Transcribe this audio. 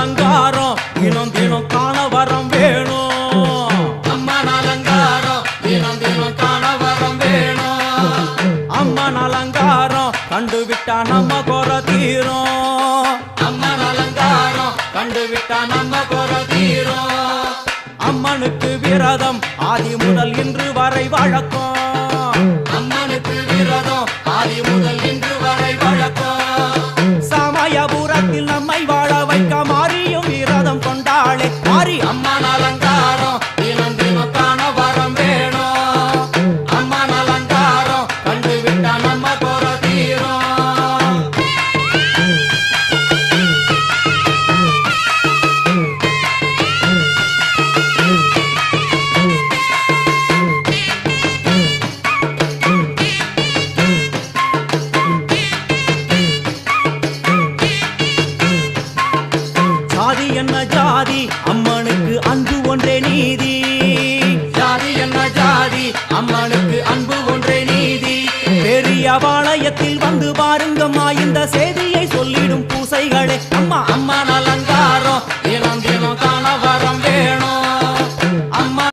அலங்காரம் தினம் தினம் காண வரம் வேணும். அம்மன் அலங்காரம் தினம் தினம் காண வரம் வேணும். அம்மன் அலங்காரம் கண்டுவிட்டா நம்ம குறை தீரும். அம்மன் அலங்காரம் கண்டுவிட்டா நம்ம குறை தீரும். அம்மனுக்கு விரதம் ஆதி முதல் இன்று வரை வழக்கம். அம்மனுக்கு விரதம் ஆதி முதல் இன்று வரை வழக்கம். சமயபுரத்தில் நம்மை வாழ வைக்க மாறியும் விரதம் கொண்டாளே மாறி. அம்மன் அலங்காரம் தினம் தினம் காண வரம் வேணும். அம்மன் அலங்காரம் கண்டுவிட்டா நம்ம குறை தீரும். ஜாதி என்ன ஜாதி அம்மனுக்கு அன்பு ஒன்றே நீதி. ஜாதி என்ன ஜாதி அம்மனுக்கு அன்பு ஒன்றே நீதி. பெரிய பாளையத்தில் வந்து பாருங்கம்மா இந்த செய்தியை சொல்லிடும் பூசைகளே. அம்மா